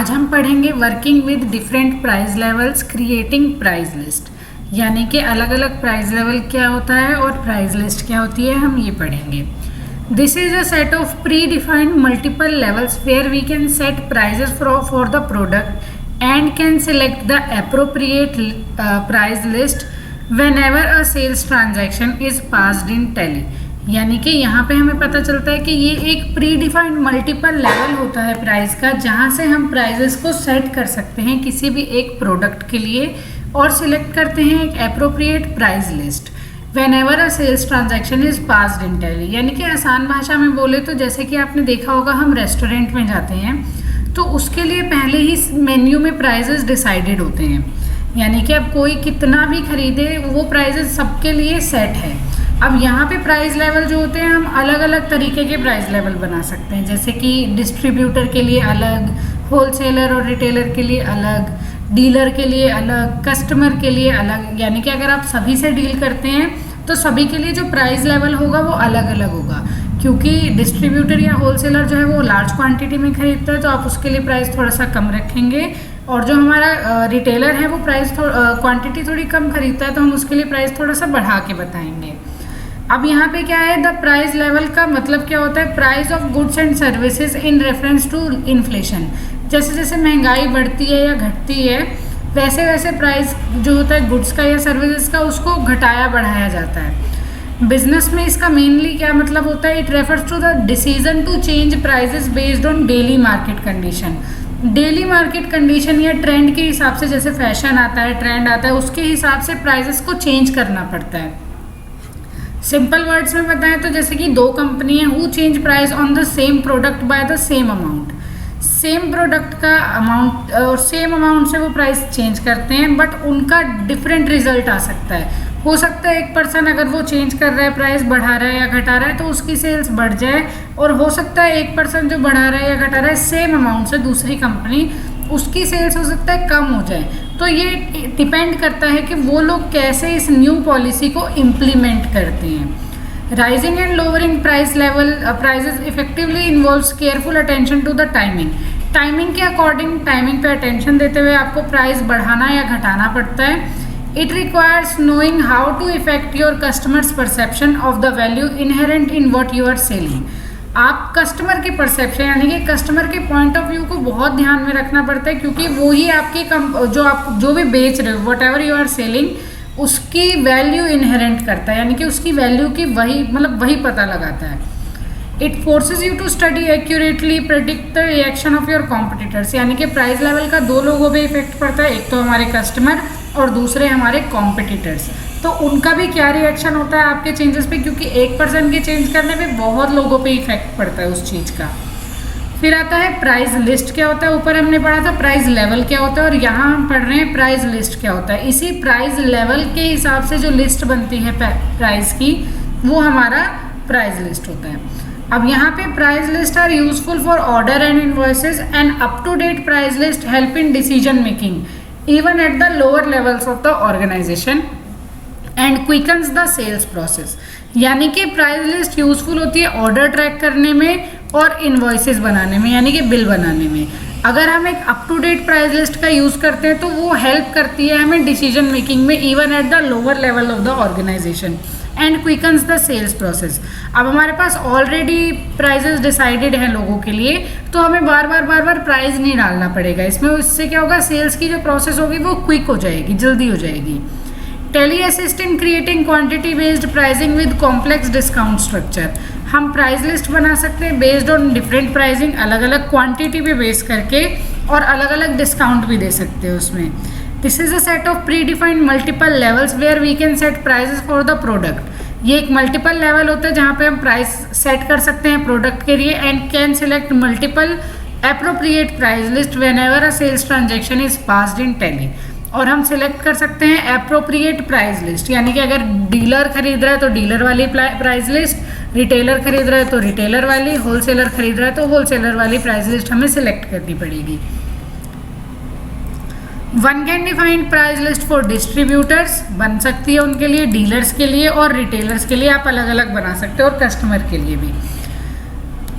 आज हम पढ़ेंगे working with different price levels creating price list, यानी कि अलग अलग प्राइस लेवल क्या होता है और प्राइस लिस्ट क्या होती है, हम ये पढ़ेंगे। This is a set of predefined multiple levels where we can set prices for the product and can select the appropriate price list whenever a sales transaction is passed in tally। यानी कि यहाँ पे हमें पता चलता है कि ये एक प्री डिफाइंड मल्टीपल लेवल होता है प्राइस का, जहाँ से हम प्राइजेस को सेट कर सकते हैं किसी भी एक प्रोडक्ट के लिए और सिलेक्ट करते हैं एक appropriate price list whenever a sales transaction is passed in tally। यानी कि आसान भाषा में बोले तो जैसे कि आपने देखा होगा हम रेस्टोरेंट में जाते हैं तो उसके लिए पहले ही मेन्यू में प्राइजेस डिसाइडेड होते हैं, यानी कि अब कोई कितना भी खरीदे वो प्राइजेस सबके लिए सेट है। अब यहाँ पे प्राइस लेवल जो होते हैं हम अलग अलग तरीके के प्राइस लेवल बना सकते हैं, जैसे कि डिस्ट्रीब्यूटर के लिए अलग, होलसेलर और रिटेलर के लिए अलग, डीलर के लिए अलग, कस्टमर के लिए अलग। यानी कि अगर आप सभी से डील करते हैं तो सभी के लिए जो प्राइस लेवल होगा वो अलग अलग होगा, क्योंकि डिस्ट्रीब्यूटर या होलसेलर जो है वो लार्ज क्वांटिटी में खरीदता है तो आप उसके लिए प्राइस थोड़ा सा कम रखेंगे, और जो हमारा रिटेलर है वो प्राइस क्वांटिटी थोड़ी कम खरीदता है तो हम उसके लिए प्राइस थोड़ा सा बढ़ा के बताएंगे। अब यहाँ पे क्या है, द प्राइस लेवल का मतलब क्या होता है, price of goods and services in reference to inflation. जैसे जैसे महंगाई बढ़ती है या घटती है वैसे वैसे प्राइस जो होता है गुड्स का या सर्विसेज का उसको घटाया बढ़ाया जाता है। बिजनेस में इसका मेनली क्या मतलब होता है, it refers to the decision to change prices based on daily market condition. Daily market condition या ट्रेंड के हिसाब से, जैसे फैशन आता है, ट्रेंड आता है, उसके हिसाब से प्राइजेस को चेंज करना पड़ता है। सिंपल वर्ड्स में बताएं तो जैसे कि दो कंपनी है who change price on the same product by the same amount. Same product का अमाउंट और सेम अमाउंट से वो प्राइस चेंज करते हैं, बट उनका डिफरेंट रिजल्ट आ सकता है। हो सकता है एक पर्सन अगर वो चेंज कर रहा है, प्राइस बढ़ा रहा है या घटा रहा है तो उसकी सेल्स बढ़ जाए, और हो सकता है एक पर्सन जो बढ़ा रहा है या घटा रहा है सेम अमाउंट से दूसरी कंपनी, उसकी सेल्स हो सकता है कम हो जाए। तो ये डिपेंड करता है कि वो लोग कैसे इस न्यू पॉलिसी को इम्प्लीमेंट करते हैं। Rising and lowering price level prices effectively involves careful attention to the timing. Timing के अकॉर्डिंग टाइमिंग पे अटेंशन देते हुए आपको प्राइस बढ़ाना या घटाना पड़ता है। It requires knowing how to affect your customer's perception of the value inherent in what you are selling। आप कस्टमर के परसेप्शन यानी कि कस्टमर के पॉइंट ऑफ व्यू को बहुत ध्यान में रखना पड़ता है, क्योंकि वो ही आपकी आप जो भी बेच रहे हो, whatever you are selling, उसकी वैल्यू इनहेरेंट करता है, यानी कि उसकी वैल्यू की वही पता लगाता है। It forces you to study accurately predict the reaction of your competitors. यानी कि प्राइस लेवल का दो लोगों पे इफेक्ट पड़ता है, एक तो हमारे कस्टमर और दूसरे हमारे कॉम्पिटिटर्स। तो उनका भी क्या रिएक्शन होता है आपके चेंजेस पे, क्योंकि एक पर्सन के चेंज करने पे बहुत लोगों पे इफेक्ट पड़ता है उस चीज़ का। फिर आता है प्राइस लिस्ट क्या होता है। ऊपर हमने पढ़ा था प्राइस लेवल क्या होता है और यहाँ हम पढ़ रहे हैं प्राइस लिस्ट क्या होता है। इसी प्राइस लेवल के हिसाब से जो लिस्ट बनती है प्राइस की वो हमारा प्राइस लिस्ट होता है। अब यहाँ पे price list are useful for order and invoices and up to date price list help in decision making even at the lower levels of the organization and quickens the sales process। यानी कि price list useful होती है order track करने में और invoices बनाने में, यानी कि बिल बनाने में। अगर हम एक up to date price list का यूज़ करते हैं तो वो हेल्प करती है हमें डिसीजन मेकिंग में even at the lower level of the organisation and quickens the sales process. अब हमारे पास ऑलरेडी प्राइजेस डिसाइडेड हैं लोगों के लिए, तो हमें बार बार प्राइस नहीं डालना पड़ेगा इसमें। इससे क्या होगा, सेल्स की जो प्रोसेस होगी वो क्विक हो जाएगी, जल्दी हो जाएगी। Tally assist in creating quantity based pricing with complex discount structure. हम प्राइस लिस्ट बना सकते हैं बेस्ड ऑन डिफरेंट प्राइसिंग, अलग अलग क्वांटिटी पे बेस करके, और अलग अलग डिस्काउंट भी दे सकते हैं उसमें। This is a set of predefined multiple levels where we can set prices for the product. ये एक मल्टीपल लेवल होता है जहाँ पे हम प्राइस सेट कर सकते हैं प्रोडक्ट के लिए and can select multiple appropriate price list whenever a sales transaction is passed in Tally. और हम सिलेक्ट कर सकते हैं एप्रोप्रिएट प्राइस लिस्ट, यानी कि अगर डीलर खरीद रहा है तो डीलर वाली प्राइस लिस्ट, रिटेलर खरीद रहा है तो रिटेलर वाली, होलसेलर खरीद रहा है तो होलसेलर वाली प्राइस लिस्ट हमें सिलेक्ट करनी पड़ेगी। One can define price list for distributors, बन सकती है उनके लिए, डीलर्स के लिए और रिटेलर्स के लिए आप अलग अलग बना सकते हो, और कस्टमर के लिए भी।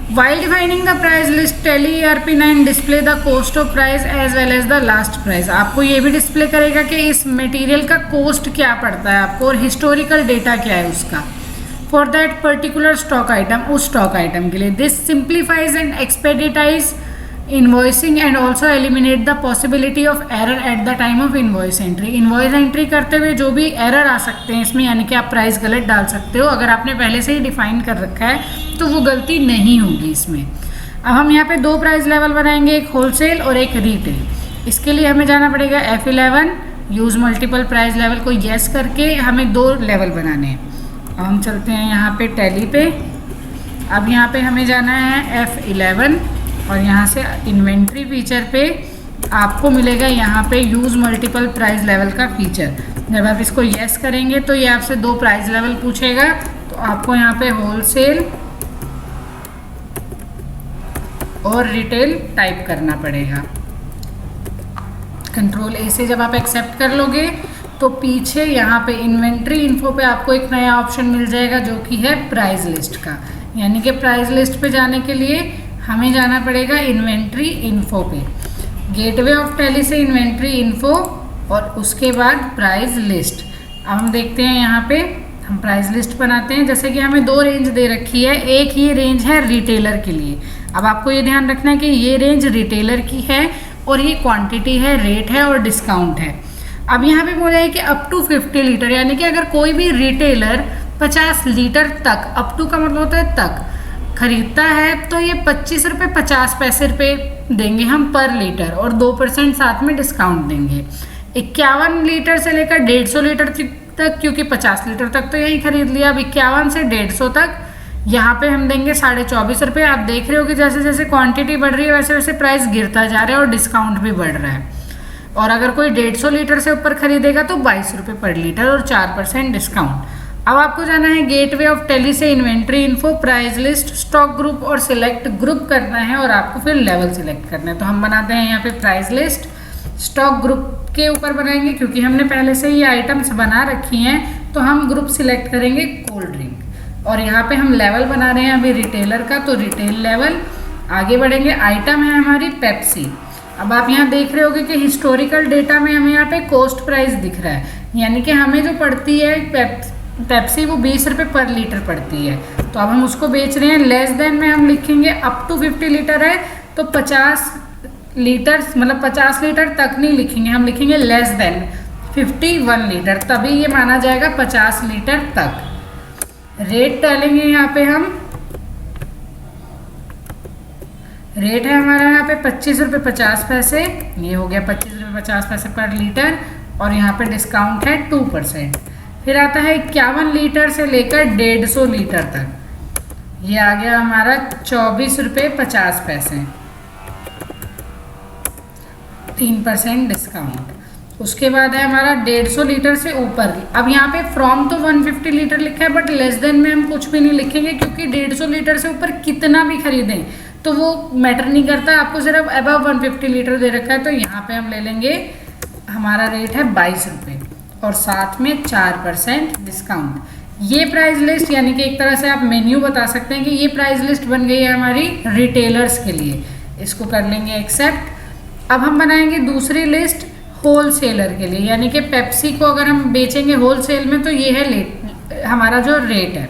While defining the price list, Tally ERP9 display the cost of price as well as the last price. आपको ये भी डिस्प्ले करेगा कि इस मटेरियल का कॉस्ट क्या पड़ता है आपको और हिस्टोरिकल डेटा क्या है उसका for that particular stock item, उस स्टॉक आइटम के लिए. This simplifies and expedites invoicing and also eliminate the possibility of error at the time of invoice entry. Invoice entry करते हुए जो भी एरर आ सकते हैं इसमें, यानी कि आप प्राइस गलत डाल सकते हो, अगर आपने पहले से ही डिफाइन कर रखा है तो वो गलती नहीं होगी इसमें. अब हम यहाँ पे दो प्राइस लेवल बनाएंगे, एक होलसेल और एक रिटेल. इसके लिए हमें जाना पड़ेगा F11 use multiple price level को येस करके हमें दो लेवल बनाने हैं. अब हम चलते हैं यहाँ पे टैली पे. अब यहाँ पे हमें जाना है F11 और यहाँ से इन्वेंट्री फीचर पे आपको मिलेगा यहाँ पे यूज़ मल्टीपल प्राइस लेवल का फीचर. जब आप इसको येस करेंगे तो ये आपसे दो प्राइस लेवल पूछेगा, तो आपको यहाँ पे होलसेल और रिटेल टाइप करना पड़ेगा. कंट्रोल ए से जब आप एक्सेप्ट कर लोगे तो पीछे यहाँ पे इन्वेंट्री इन्फो पे आपको एक नया ऑप्शन मिल जाएगा जो कि है प्राइस लिस्ट का. यानी कि प्राइस लिस्ट पे जाने के लिए हमें जाना पड़ेगा इन्वेंट्री इन्फो पे. गेटवे ऑफ टैली से इन्वेंट्री इन्फो और उसके बाद प्राइस लिस्ट. अब हम देखते हैं यहाँ पे हम प्राइस लिस्ट बनाते हैं. जैसे कि हमें दो रेंज दे रखी है, एक ये रेंज है रिटेलर के लिए. अब आपको ये ध्यान रखना है कि ये रेंज रिटेलर की है और ये क्वांटिटी है, रेट है और डिस्काउंट है. अब यहाँ पे बोला है कि अप टू 50 लीटर, यानी कि अगर कोई भी रिटेलर 50 लीटर तक, अप टू का मतलब होता है तक, खरीदता है तो ये 25 रुपये 50 पैसे देंगे हम पर लीटर और 2% साथ में डिस्काउंट देंगे. 51 लीटर से लेकर 150 लीटर तक, क्योंकि 50 लीटर तक तो यही खरीद लिया. अब 51 से 150 तक यहाँ पे हम देंगे 24.5 रुपये. आप देख रहे हो कि जैसे जैसे क्वांटिटी बढ़ रही है वैसे वैसे प्राइस गिरता जा रहा है और डिस्काउंट भी बढ़ रहा है. और अगर कोई 150 लीटर से ऊपर खरीदेगा तो 22 रुपये पर लीटर और 4% डिस्काउंट. अब आपको जाना है गेटवे ऑफ टैली से inventory info, price list, stock group और सिलेक्ट ग्रुप करना है और आपको फिर लेवल सिलेक्ट करना है. तो हम बनाते हैं यहाँ पे प्राइस लिस्ट. स्टॉक ग्रुप के ऊपर बनाएंगे क्योंकि हमने पहले से ये आइटम्स बना रखी हैं, तो हम ग्रुप सिलेक्ट करेंगे कोल्ड ड्रिंक. और यहाँ पे हम लेवल बना रहे हैं अभी रिटेलर का, तो रिटेल लेवल. आगे बढ़ेंगे, आइटम है हमारी पेप्सी. अब आप यहाँ देख रहे होगे कि हिस्टोरिकल डेटा में हमें यहाँ पे कॉस्ट प्राइस दिख रहा है, यानी कि हमें जो पड़ती है पेप्सी वो 20 रुपये पर लीटर पड़ती है. तो अब हम उसको बेच रहे हैं. लेस देन में हम लिखेंगे अप टू 50 लीटर है तो 50 लीटर, मतलब 50 लीटर तक नहीं लिखेंगे, हम लिखेंगे लेस देन 51 लीटर, तभी ये माना जाएगा 50 लीटर तक. रेट डालेंगे यहाँ पे हम, रेट है हमारा यहाँ पे 25 रुपये 50 पैसे. ये हो गया 25 रुपये 50 पैसे पर लीटर और यहाँ पे डिस्काउंट है 2%. फिर आता है 51 लीटर से लेकर 150 लीटर तक. ये आ गया हमारा 24 रुपये 50 पैसे, 3% डिस्काउंट. उसके बाद है हमारा 150 लीटर से ऊपर. अब यहाँ पे फ्रॉम तो 150 लीटर लिखा है बट लेस देन में हम कुछ भी नहीं लिखेंगे क्योंकि 150 लीटर से ऊपर कितना भी खरीदें तो वो मैटर नहीं करता. आपको सिर्फ अबव 150 लीटर दे रखा है, तो यहाँ पे हम ले लेंगे, हमारा रेट है 22 रुपये और साथ में 4% डिस्काउंट. ये प्राइस लिस्ट, यानी कि एक तरह से आप मेन्यू बता सकते हैं कि ये प्राइस लिस्ट बन गई है हमारी रिटेलर्स के लिए. इसको कर लेंगे एक्सेप्ट. अब हम बनाएंगे दूसरी लिस्ट होलसेलर के लिए, यानी कि पेप्सी को अगर हम बेचेंगे होलसेल में तो ये है हमारा जो रेट है.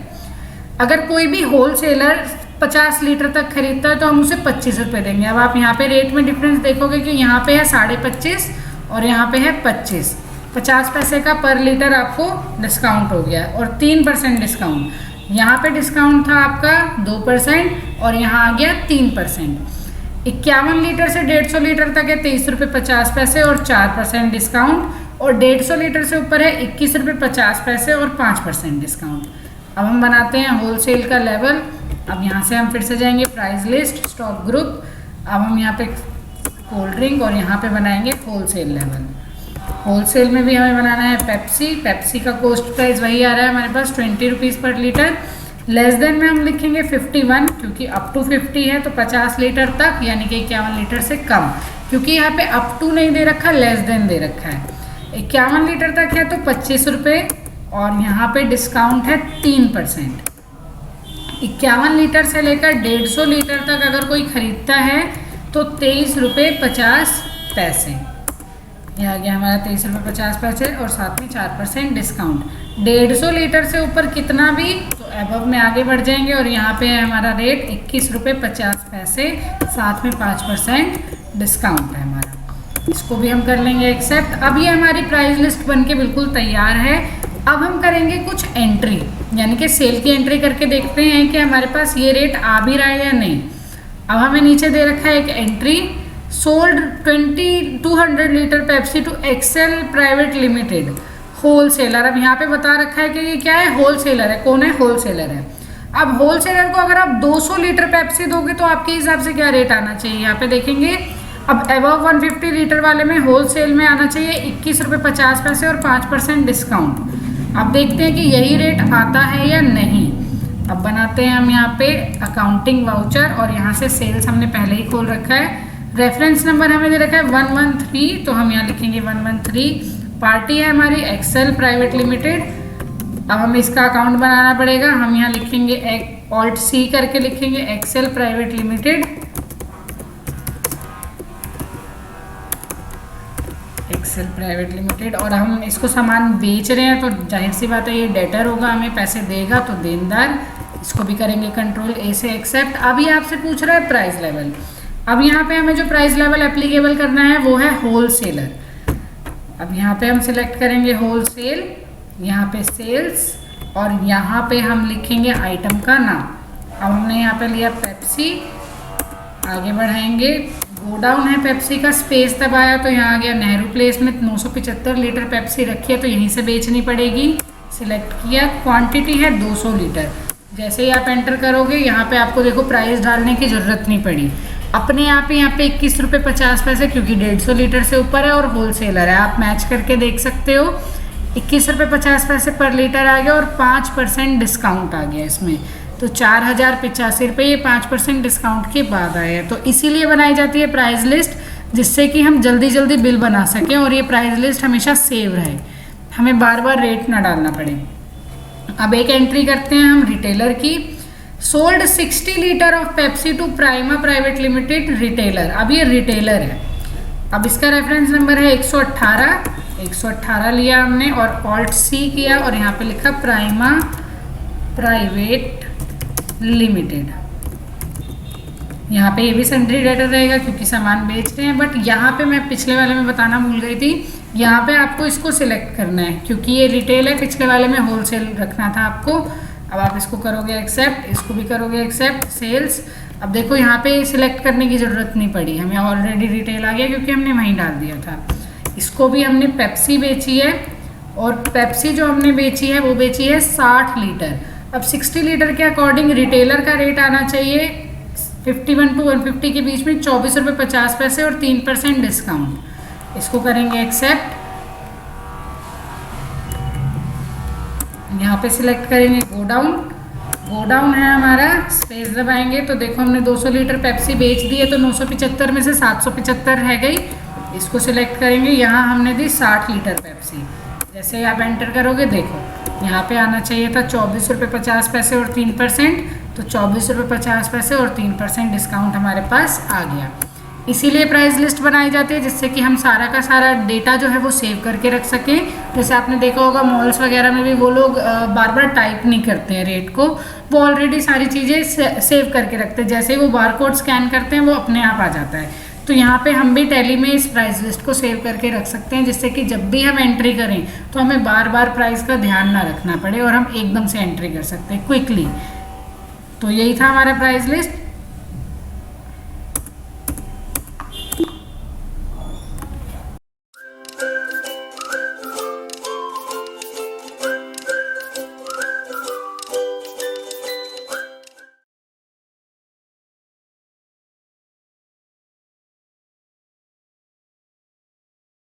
अगर कोई भी होलसेलर 50 लीटर तक खरीदता है तो हम उसे 25 रुपये देंगे. अब आप यहाँ पे रेट में डिफरेंस देखोगे कि यहाँ पे है 25.5 और यहाँ पे है 25, 50 पैसे का पर लीटर आपको डिस्काउंट हो गया और 3% डिस्काउंट. यहाँ पे डिस्काउंट था आपका 2% और यहाँ आ गया 3%. 51 लीटर से 150 लीटर तक है 23 रुपये 50 पैसे और 4% डिस्काउंट. और 150 लीटर से ऊपर है 21 रुपये 50 पैसे और 5% डिस्काउंट. अब हम बनाते हैं होलसेल का लेवल. अब यहाँ से हम फिर से जाएंगे प्राइस लिस्ट, स्टॉक ग्रुप. अब हम यहाँ पे कोल्ड ड्रिंक और यहाँ पे बनाएंगे होलसेल लेवल. होलसेल में भी हमें बनाना है पेप्सी. पेप्सी का कॉस्ट प्राइस वही आ रहा है हमारे पास 20 रुपीज़ पर लीटर. लेस देन में हम लिखेंगे 51 क्योंकि अप टू 50 है तो 50 लीटर तक, यानी कि 51 लीटर से कम, क्योंकि यहाँ पे अप टू नहीं दे रखा, लेस देन दे रखा है. 51 लीटर तक है तो 25 रुपये और यहाँ पे डिस्काउंट है 3%. 51 लीटर से लेकर 150 लीटर तक अगर कोई खरीदता है तो 23 रुपये 50 पैसे। यह आ गया हमारा 23 रुपये 50 पैसे और साथ में 4% डिस्काउंट। 150 लीटर से ऊपर कितना भी तो एबव में आगे बढ़ जाएंगे और यहाँ पे है हमारा रेट 21 रुपये 50 पैसे, साथ में 5% डिस्काउंट है हमारा। इसको भी हम कर लेंगे एक्सेप्ट। अब ये हमारी प्राइस लिस्ट बनके बिल्कुल तैयार है। अब हम करेंगे कुछ एंट्री, यानी कि सेल की एंट्री करके देखते हैं कि हमारे पास ये रेट आ भी रहा है या नहीं। अब हमें नीचे दे रखा है एक entry, sold 200 litre Pepsi to Excel private limited wholesaler. अब यहाँ पे बता रखा है कि ये क्या है, होलसेलर है। कौन है, होलसेलर है। अब होलसेलर को अगर आप 200 लीटर पेप्सी दोगे तो आपके हिसाब से क्या रेट आना चाहिए, यहाँ पे देखेंगे। अब अबव 150 लीटर वाले में होलसेल में आना चाहिए 21 रुपये 50 पैसे और 5% डिस्काउंट। अब देखते हैं कि यही रेट आता है या नहीं। अब बनाते हैं हम यहाँ पे अकाउंटिंग वाउचर और यहाँ से सेल्स हमने पहले ही खोल रखा है। रेफरेंस नंबर हमें दे रखा है 113, तो हम यहाँ लिखेंगे 113। पार्टी है हमारी एक्सेल प्राइवेट लिमिटेड। अब हमें इसका अकाउंट बनाना पड़ेगा। हम यहाँ लिखेंगे ऑल्ट सी करके लिखेंगे Excel private limited, Excel private limited. और हम इसको सामान बेच रहे हैं तो जाहिर सी बात है ये डेटर होगा, हमें पैसे देगा तो देनदार। इसको भी करेंगे कंट्रोल ए से एक्सेप्ट। अभी आपसे पूछ रहा है प्राइस लेवल। अब यहाँ पे हमें जो प्राइस लेवल एप्लीकेबल करना है वो है होलसेलर। अब यहाँ पे हम सिलेक्ट करेंगे होलसेल, यहाँ पे सेल्स और यहाँ पे हम लिखेंगे आइटम का नाम। अब हमने यहाँ पे लिया पेप्सी, आगे बढ़ाएंगे। गोडाउन है पेप्सी का, स्पेस दबाया तो यहाँ आ गया नेहरू प्लेस में 975 लीटर पेप्सी रखी है तो यहीं से बेचनी पड़ेगी। सिलेक्ट किया, क्वांटिटी है 200 लीटर। जैसे ही आप एंटर करोगे यहाँ पे आपको देखो प्राइस डालने की ज़रूरत नहीं पड़ी, अपने आप ही यहाँ पे 21 रुपये 50 पैसे, क्योंकि 150 लीटर से ऊपर है और होलसेलर है। आप मैच करके देख सकते हो। 21 रुपये 50 पैसे पर लीटर आ गया और 5% डिस्काउंट आ गया इसमें, तो 4085 रुपये ये 5% डिस्काउंट के बाद आए हैं। तो इसीलिए बनाई जाती है प्राइस लिस्ट, जिससे कि हम जल्दी जल्दी बिल बना सकें और ये प्राइस लिस्ट हमेशा सेव रहे, हमें बार बार रेट ना डालना पड़े। अब एक एंट्री करते हैं हम रिटेलर की। Sold 60 litre of Pepsi to Prima private limited retailer. अब ये रिटेलर है। अब इसका रेफरेंस नंबर है 118 लिया हमने और ऑल्ट सी किया और यहाँ पे लिखा प्राइमा प्राइवेट लिमिटेड। यहाँ पे ये भी सन्ड्री डेटर रहेगा क्योंकि सामान बेच रहे हैं। बट यहाँ पे मैं पिछले वाले में बताना भूल गई थी, यहाँ पे आपको इसको सिलेक्ट करना है क्योंकि ये रिटेल है, पिछले वाले में होलसेल रखना था आपको। अब आप इसको करोगे एक्सेप्ट, इसको भी करोगे एक्सेप्ट। सेल्स, अब देखो यहाँ पे सिलेक्ट करने की ज़रूरत नहीं पड़ी, हमें ऑलरेडी रिटेल आ गया क्योंकि हमने वहीं डाल दिया था। इसको भी हमने पेप्सी बेची है और पेप्सी जो हमने बेची है वो बेची है 60 लीटर। अब 60 लीटर के अकॉर्डिंग रिटेलर का रेट आना चाहिए 51 to 150 के बीच में 24 रुपये 50 पैसे और 3% डिस्काउंट। इसको करेंगे एक्सेप्ट। यहाँ पे सिलेक्ट करेंगे गोडाउन, गोडाउन है हमारा, स्पेस दबाएंगे तो देखो हमने 200 लीटर पेप्सी बेच दी है तो 975 में से 775 रह गई। इसको सिलेक्ट करेंगे, यहाँ हमने दी 60 लीटर पेप्सी। जैसे आप एंटर करोगे देखो यहाँ पे आना चाहिए था 24 रुपये 50 पैसे और 3%, तो 24 रुपये 50 पैसे और 3% डिस्काउंट हमारे पास आ गया। इसीलिए प्राइस लिस्ट बनाई जाती है जिससे कि हम सारा का सारा डेटा जो है वो सेव करके रख सकें। जैसे आपने देखा होगा मॉल्स वगैरह में भी वो लोग बार बार टाइप नहीं करते हैं रेट को, वो ऑलरेडी सारी चीज़ें सेव करके रखते हैं। जैसे ही वो बारकोड स्कैन करते हैं वो अपने आप आ जाता है। तो यहाँ पे हम भी टैली में इस प्राइस लिस्ट को सेव करके रख सकते हैं जिससे कि जब भी हम एंट्री करें तो हमें बार बार प्राइस का ध्यान ना रखना पड़े और हम एकदम से एंट्री कर सकते हैं क्विकली। तो यही था हमारा प्राइस लिस्ट।